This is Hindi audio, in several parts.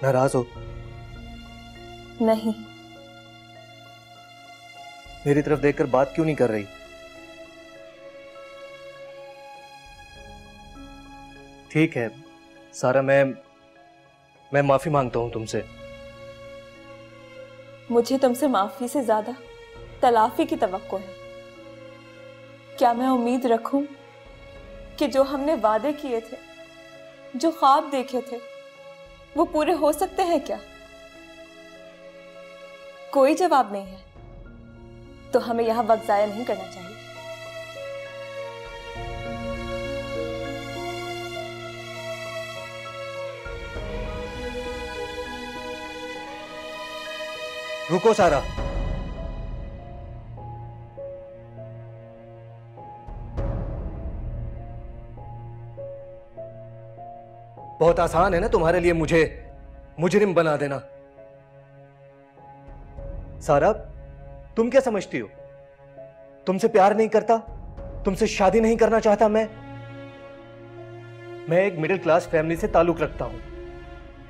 नाराज हो? नहीं। मेरी तरफ देखकर बात क्यों नहीं कर रही? ठीक है सारा, मैं माफी मांगता हूं तुमसे। मुझे तुमसे माफी से ज्यादा तलाफी की तवक्को है। क्या मैं उम्मीद रखूं कि जो हमने वादे किए थे, जो ख्वाब देखे थे, वो पूरे हो सकते हैं क्या? कोई जवाब नहीं है तो हमें यहां वक्त जाया नहीं करना चाहिए। रुको सारा, बहुत आसान है ना तुम्हारे लिए मुझे मुजरिम बना देना। सारा, तुम क्या समझती हो? तुमसे प्यार नहीं करता, तुमसे शादी नहीं करना चाहता मैं एक मिडिल क्लास फैमिली से ताल्लुक रखता हूं।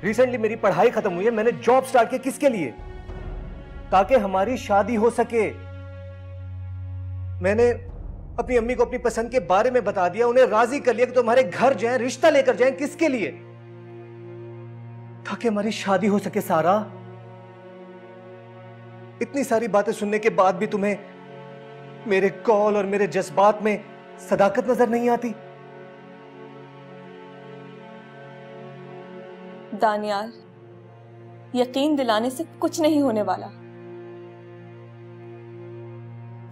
रिसेंटली मेरी पढ़ाई खत्म हुई है, मैंने जॉब स्टार्ट की। किसके लिए? ताकि हमारी शादी हो सके। मैंने अपनी अम्मी को अपनी पसंद के बारे में बता दिया, उन्हें राजी कर लिया कि तुम्हारे घर जाएं, रिश्ता लेकर जाएं। किसके लिए? ताकि हमारी शादी हो सके। सारा, इतनी सारी बातें सुनने के बाद भी तुम्हें मेरे कॉल और मेरे जज्बात में सदाकत नजर नहीं आती? दानियाल, यकीन दिलाने से कुछ नहीं होने वाला।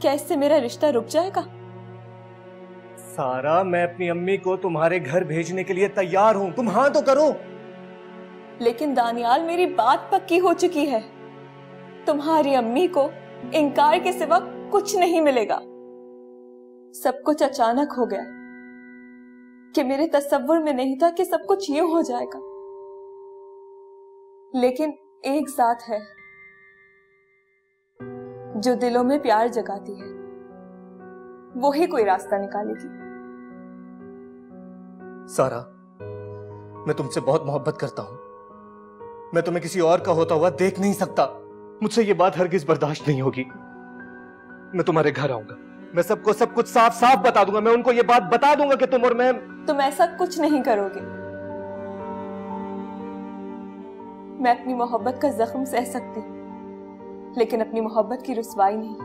क्या इससे मेरा रिश्ता रुक जाएगा? सारा, मैं अपनी अम्मी को तुम्हारे घर भेजने के लिए तैयार हूं, तुम हां तो करो। लेकिन दानियाल, मेरी बात पक्की हो चुकी है। तुम्हारी अम्मी को इनकार के सिवा कुछ नहीं मिलेगा। सब कुछ अचानक हो गया कि मेरे तसव्वुर में नहीं था कि सब कुछ यूं हो जाएगा। लेकिन एक ज़ात है जो दिलों में प्यार जगाती है, वो ही कोई रास्ता निकालेगी। सारा, मैं तुमसे बहुत मोहब्बत करता हूं। मैं तुम्हें किसी और का होता हुआ देख नहीं सकता। मुझसे ये बात हरगिज बर्दाश्त नहीं होगी। मैं तुम्हारे घर आऊंगा, मैं सबको सब कुछ साफ साफ बता दूंगा। मैं उनको ये बात बता दूंगा कि तुम और मैं। तुम ऐसा कुछ नहीं करोगे। मैं अपनी मोहब्बत का जख्म सह सकती हूं, लेकिन अपनी मोहब्बत की रुसवाई नहीं।